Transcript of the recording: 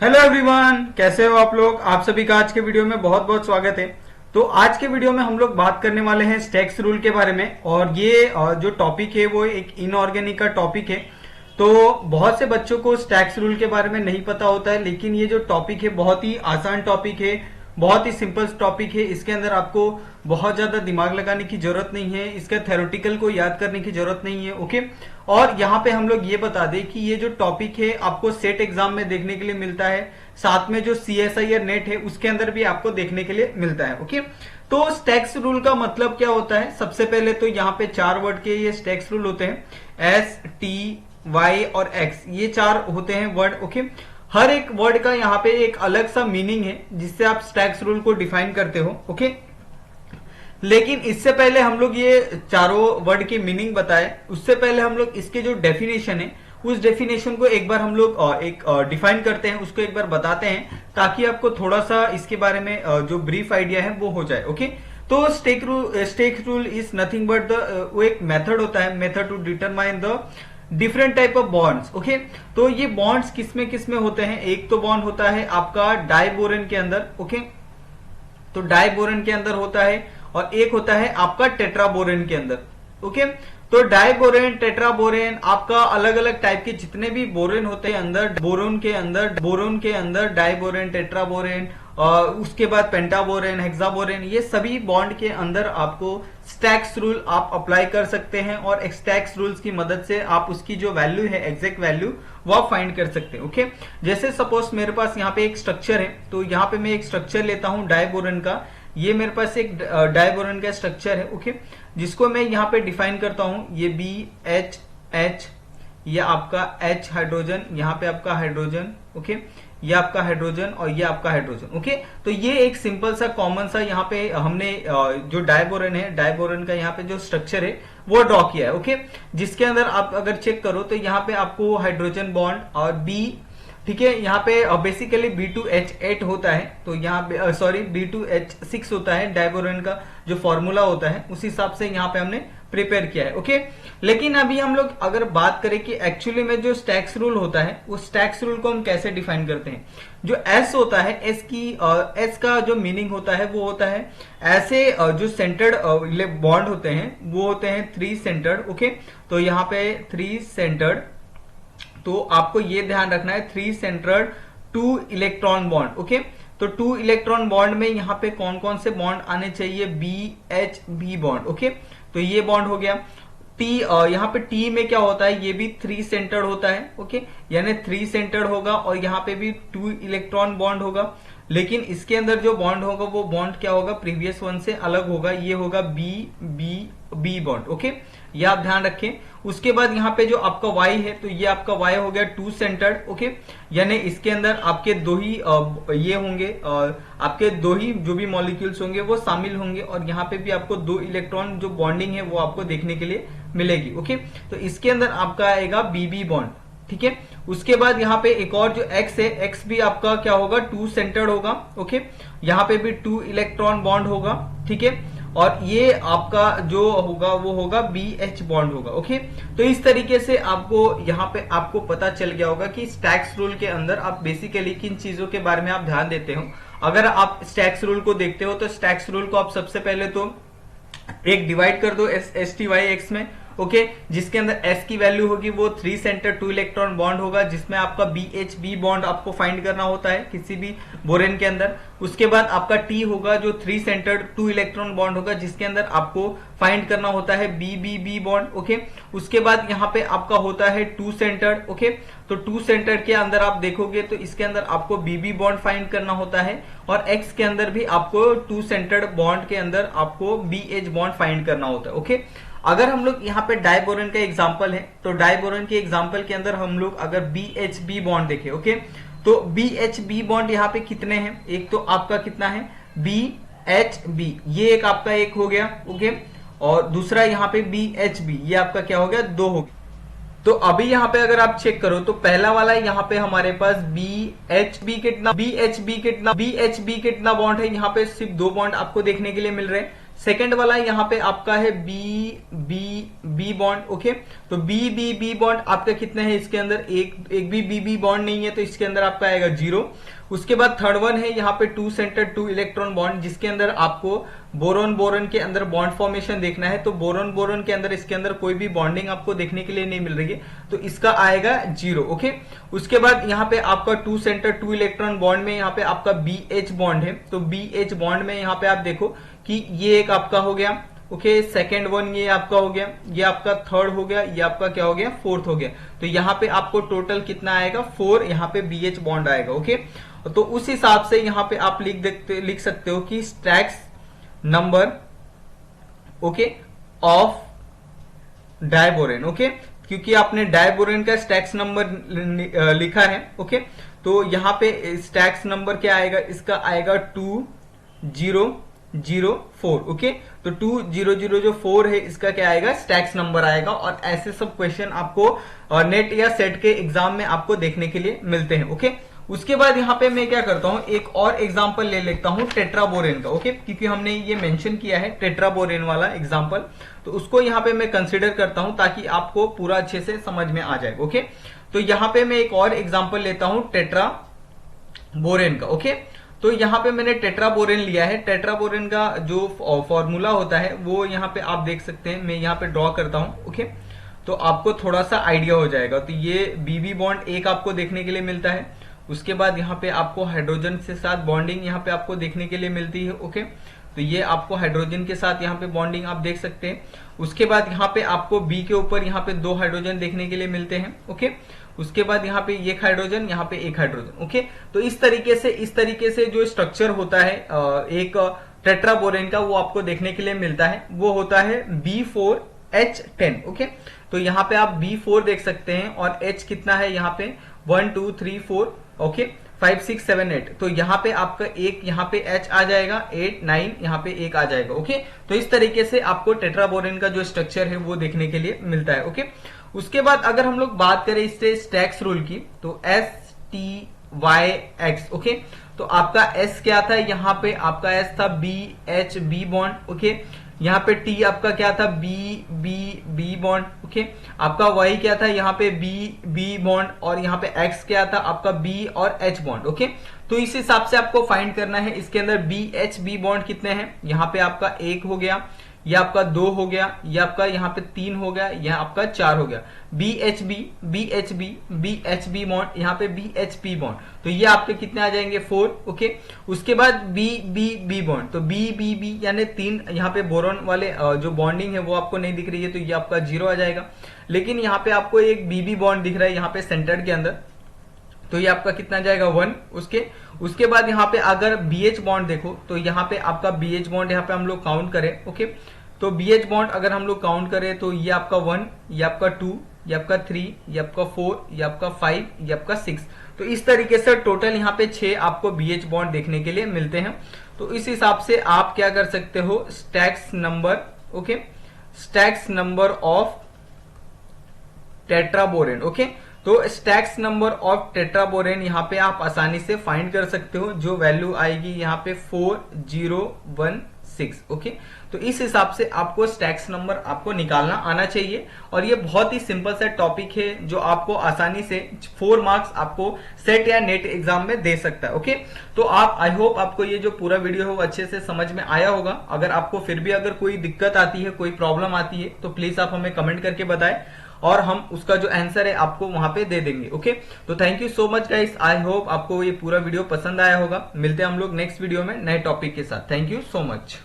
Hello everyone, कैसे हो आप लोग। आप सभी का आज के वीडियो में बहुत बहुत स्वागत है। तो आज के वीडियो में हम लोग बात करने वाले हैं स्टैक्स रूल के बारे में। और ये जो टॉपिक है वो एक इनऑर्गेनिक का टॉपिक है। तो बहुत से बच्चों को स्टैक्स रूल के बारे में नहीं पता होता है, लेकिन ये जो टॉपिक है बहुत ही आसान टॉपिक है, बहुत ही सिंपल टॉपिक है। इसके अंदर आपको बहुत ज्यादा दिमाग लगाने की जरूरत नहीं है, इसका थ्योरेटिकल को याद करने की जरूरत नहीं है। ओके, और यहाँ पे हम लोग ये बता दें कि ये जो टॉपिक है आपको सेट एग्जाम में देखने के लिए मिलता है, साथ में जो CSIR नेट है उसके अंदर भी आपको देखने के लिए मिलता है। ओके, तो स्टैक्स रूल का मतलब क्या होता है। सबसे पहले तो यहाँ पे 4 वर्ड के ये स्टैक्स रूल होते हैं, STY और X, ये 4 होते हैं वर्ड। ओके, हर एक वर्ड का यहाँ पे एक अलग सा मीनिंग है जिससे आप स्टैक्स रूल को डिफाइन करते हो। ओके, लेकिन इससे पहले हम लोग ये चारों वर्ड की मीनिंग बताए, उससे पहले हम लोग इसके जो डेफिनेशन है उस डेफिनेशन को एक बार हम लोग एक डिफाइन करते हैं, उसको एक बार बताते हैं, ताकि आपको थोड़ा सा इसके बारे में जो ब्रीफ आइडिया है वो हो जाए। ओके, तो stacks rule is nothing but the, वो एक मेथड होता है, method to determine the different type of bonds. Okay, तो ये बॉन्ड्स किसमें होते हैं। एक तो बॉन्ड होता है आपका डाइबोरेन के अंदर। ओके, तो डाइबोरेन के अंदर होता है, और एक होता है आपका टेट्राबोरेन के अंदर। ओके, तो डाइबोरेन, टेट्राबोरेन, आपका अलग अलग टाइप के जितने भी बोरेन होते हैं अंदर, बोरोन के अंदर डाइबोरेन, टेट्राबोरेन, उसके बाद पेंटाबोरेन, हेक्साबोरेन, ये सभी बॉन्ड के अंदर आपको स्टैक्स रूल आप अप्लाई कर सकते हैं, और स्टैक्स रूल्स की मदद से आप उसकी जो वैल्यू है, एग्जैक्ट वैल्यू, वो आप फाइंड कर सकते हैं। ओके, जैसे सपोज मेरे पास यहाँ पे एक स्ट्रक्चर है, तो यहाँ पे मैं एक स्ट्रक्चर लेता हूं डाइबोरेन का। ये मेरे पास एक डाइबोरेन का स्ट्रक्चर है। ओके, जिसको मैं यहाँ पे डिफाइन करता हूं, ये BH, ये आपका H हाइड्रोजन, यहाँ पे आपका हाइड्रोजन। ओके, ये आपका हाइड्रोजन और ये आपका हाइड्रोजन। ओके, तो ये एक सिंपल सा कॉमन सा यहाँ पे हमने जो डाइबोरेन है, डाइबोरेन का यहाँ पे जो स्ट्रक्चर है वो ड्रॉ किया है। ओके, जिसके अंदर आप अगर चेक करो तो यहाँ पे आपको हाइड्रोजन बॉन्ड और B, ठीक है, यहाँ पे बेसिकली B2H8 होता है, तो यहाँ पे सॉरी B2H6 होता है, डाइबोरेन का जो फॉर्मूला होता है उस हिसाब से यहाँ पे हमने प्रिपेयर किया है। ओके, लेकिन अभी हम लोग अगर बात करें कि एक्चुअली में जो स्टैक्स रूल होता है, उस स्टैक्स रूल को हम कैसे डिफाइन करते हैं। जो S होता है, S का जो मीनिंग होता है वो होता है ऐसे जो सेंटर्ड बॉन्ड होते हैं वो होते हैं 3 सेंटर्ड। ओके, तो यहाँ पे 3 सेंटर्ड, तो आपको ये ध्यान रखना है 3 सेंटर्ड 2 इलेक्ट्रॉन बॉन्ड। ओके, तो 2 इलेक्ट्रॉन बॉन्ड में यहाँ पे कौन कौन से बॉन्ड आने चाहिए, BHB बॉन्ड। ओके, तो ये बॉन्ड हो गया। T, यहाँ पे T में क्या होता है, ये भी 3 सेंटर्ड होता है। ओके, यानी 3 सेंटर्ड होगा, और यहाँ पे भी 2 इलेक्ट्रॉन बॉन्ड होगा, लेकिन इसके अंदर जो बॉन्ड होगा वो बॉन्ड क्या होगा, प्रीवियस वन से अलग होगा, ये होगा B बॉन्ड। ओके, ये आप ध्यान रखें। उसके बाद यहाँ पे जो आपका Y है, तो ये आपका Y हो गया 2 सेंटर्ड। ओके, यानी इसके अंदर आपके दो ही ये होंगे, आपके दो ही जो भी मॉलिक्यूल्स होंगे वो शामिल होंगे, और यहाँ पे भी आपको 2 इलेक्ट्रॉन जो बॉन्डिंग है वो आपको देखने के लिए मिलेगी। ओके, तो इसके अंदर आपका आएगा BB बॉन्ड। ठीक है, उसके बाद यहाँ पे एक और जो X है, X भी आपका क्या होगा, 2 सेंटर्ड होगा। ओके, यहाँ पे भी 2 इलेक्ट्रॉन बॉन्ड होगा। ठीक है, और ये आपका जो होगा वो होगा BH बॉन्ड होगा। ओके, तो इस तरीके से आपको यहाँ पे आपको पता चल गया होगा कि स्टैक्स रूल के अंदर आप बेसिकली किन चीजों के बारे में आप ध्यान देते हो। अगर आप स्टैक्स रूल को देखते हो तो स्टैक्स रूल को आप सबसे पहले तो एक डिवाइड कर दो STYX में। ओके, जिसके अंदर S की वैल्यू होगी वो 3 सेंटर 2 इलेक्ट्रॉन बॉन्ड होगा, जिसमें आपका BHB बॉन्ड आपको फाइंड करना होता है किसी भी बोरेन के अंदर। उसके बाद आपका T होगा जो 3 सेंटर 2 इलेक्ट्रॉन बॉन्ड होगा, जिसके अंदर आपको फाइंड करना होता है BBB बॉन्ड। ओके, उसके बाद यहाँ पे आपका होता है 2 सेंटर। ओके, तो 2 सेंटर के अंदर आप देखोगे तो इसके अंदर आपको BB बॉन्ड फाइंड करना होता है, और X के अंदर भी आपको 2 सेंटर्ड बॉन्ड के अंदर आपको BH बॉन्ड फाइंड करना होता है। ओके, अगर हम लोग यहाँ पे डाइबोरेन का एग्जांपल है, तो डाइबोरेन के एग्जांपल के अंदर हम लोग अगर BHB बॉन्ड देखें, ओके, तो BHB बॉन्ड यहाँ पे कितने हैं, एक तो आपका कितना है BHB, ये एक आपका एक हो गया। ओके, और दूसरा यहाँ पे BHB, ये आपका क्या हो गया, 2 हो गया। तो अभी यहाँ पे अगर आप चेक करो तो पहला वाला यहाँ पे हमारे पास BHB कितना बॉन्ड है, यहाँ पे सिर्फ 2 बॉन्ड आपको देखने के लिए मिल रहे हैं। सेकंड वाला यहाँ पे आपका है B B B bond. Okay, तो बी बी बी बॉन्ड आपका कितने है इसके अंदर, एक भी बी बी बॉन्ड नहीं है, तो इसके अंदर आपका आएगा 0। उसके बाद थर्ड वन है यहाँ पे 2 सेंटर 2 इलेक्ट्रॉन बॉन्ड, जिसके अंदर आपको बोरोन बोरोन के अंदर बॉन्ड फॉर्मेशन देखना है। तो बोरोन बोरोन के अंदर इसके अंदर कोई भी बॉन्डिंग आपको देखने के लिए नहीं मिल रही है, तो इसका आएगा 0। ओके, उसके बाद यहाँ पे आपका 2 सेंटर 2 इलेक्ट्रॉन बॉन्ड में यहाँ पे आपका BH बॉन्ड है। तो BH बॉन्ड में यहाँ पे आप देखो कि ये एक आपका हो गया। ओके, सेकेंड वन ये आपका हो गया, ये आपका थर्ड हो गया, ये आपका क्या हो गया, फोर्थ हो गया। तो यहाँ पे आपको टोटल कितना आएगा, 4 यहाँ पे BH बॉन्ड आएगा। ओके, तो उस हिसाब से यहाँ पे आप लिख सकते हो कि stacks number okay of diborane. Okay, क्योंकि आपने डायबोरेन का स्टैक्स नंबर लिखा है। ओके, तो यहाँ पे स्टैक्स नंबर क्या आएगा, इसका आएगा 2004। ओके, तो 2004 है, इसका क्या आएगा, स्टैक्स नंबर आएगा। और ऐसे सब क्वेश्चन आपको नेट या सेट के एग्जाम में आपको देखने के लिए मिलते हैं। ओके, उसके बाद यहाँ पे मैं क्या करता हूँ, एक और एग्जाम्पल ले लेता हूँ टेट्राबोरेन का। ओके, क्योंकि हमने ये मेंशन किया है टेट्राबोरेन वाला एग्जाम्पल, तो उसको यहाँ पे मैं कंसिडर करता हूँ ताकि आपको पूरा अच्छे से समझ में आ जाए। ओके, तो यहाँ पे मैं एक और एग्जाम्पल लेता हूँ टेट्राबोरेन का। ओके, तो यहाँ पे मैंने टेट्राबोरेन लिया है। टेट्राबोरेन का जो फॉर्मूला होता है वो यहाँ पे आप देख सकते हैं, मैं यहाँ पे ड्रॉ करता हूँ। ओके, तो आपको थोड़ा सा आइडिया हो जाएगा। तो ये बीबी बॉन्ड एक आपको देखने के लिए मिलता है। उसके बाद यहाँ पे आपको हाइड्रोजन के साथ बॉन्डिंग यहाँ पे आपको देखने के लिए मिलती है। ओके, तो ये आपको हाइड्रोजन के साथ यहाँ पे बॉन्डिंग आप देख सकते हैं। उसके बाद यहाँ पे आपको बी के ऊपर यहाँ पे 2 हाइड्रोजन देखने के लिए मिलते हैं। ओके, उसके बाद यहाँ पे एक हाइड्रोजन, यहाँ पे एक हाइड्रोजन। ओके, तो इस तरीके से जो स्ट्रक्चर होता है एक टेट्राबोरेन का, वो आपको देखने के लिए मिलता है। वो होता है B4H10। ओके, तो यहाँ पे आप B4 देख सकते हैं और H कितना है यहाँ पे 1 2 3 4 ओके 5 6 7 8। तो यहाँ पे आपका एक यहाँ पे H आ जाएगा, 8 9 यहाँ पे एक आ जाएगा। ओके, तो इस तरीके से आपको टेट्राबोरेन का जो स्ट्रक्चर है वो देखने के लिए मिलता है। ओके, उसके बाद अगर हम लोग बात करें इससे स्टैक्स रूल की, तो STYX। ओके, तो आपका S क्या था, यहाँ पे आपका S था BH बॉन्ड। ओके, यहाँ पे T आपका क्या था, B बॉन्ड। ओके, आपका Y क्या था, यहाँ पे B बॉन्ड, और यहाँ पे X क्या था आपका B और H बॉन्ड। ओके, तो इस हिसाब से आपको फाइंड करना है इसके अंदर BH बॉन्ड कितने हैं। यहाँ पे आपका 1 हो गया, ये आपका 2 हो गया, ये आपका यहाँ पे 3 हो गया, यह आपका 4 हो गया। BHB बॉन्ड, यहाँ पे BHP बॉन्ड, तो ये आपके कितने आ जाएंगे 4। ओके, उसके बाद B बॉन्ड, तो B यानी 3 यहाँ पे बोरॉन वाले जो बॉन्डिंग है वो आपको नहीं दिख रही है, तो ये आपका 0 आ जाएगा। लेकिन यहाँ पे आपको एक BB बॉन्ड दिख रहा है यहाँ पे सेंटर के अंदर, तो ये आपका कितना जाएगा 1। उसके बाद यहाँ पे अगर BH बॉन्ड देखो, तो यहाँ पे आपका BH बॉन्ड यहाँ पे हम लोग काउंट करें। ओके, तो BH बॉन्ड अगर हम लोग काउंट करें तो ये आपका 1, ये आपका 2, ये आपका 3, ये आपका 4, ये आपका 5, ये आपका 6। तो इस तरीके से टोटल यहाँ पे 6 आपको BH बॉन्ड देखने के लिए मिलते हैं। तो इस हिसाब से आप क्या कर सकते हो, styx number, okay, styx number of tetraborane. Okay, तो स्टैक्स नंबर ऑफ टेट्राबोरेन यहाँ पे आप आसानी से फाइंड कर सकते हो, जो वैल्यू आएगी यहाँ पे 4016। ओके, तो इस हिसाब से आपको स्टैक्स नंबर आपको निकालना आना चाहिए। और ये बहुत ही सिंपल सा टॉपिक है जो आपको आसानी से 4 मार्क्स आपको सेट या नेट एग्जाम में दे सकता है। ओके, तो आप आई होप आपको ये जो पूरा वीडियो है वो अच्छे से समझ में आया होगा। अगर आपको फिर भी अगर कोई दिक्कत आती है, कोई प्रॉब्लम आती है, तो प्लीज आप हमें कमेंट करके बताएं और हम उसका जो आंसर है आपको वहां पे दे देंगे। ओके, तो thank you so much guys, I hope आपको ये पूरा वीडियो पसंद आया होगा। मिलते हैं हम लोग नेक्स्ट वीडियो में नए टॉपिक के साथ। Thank you so much.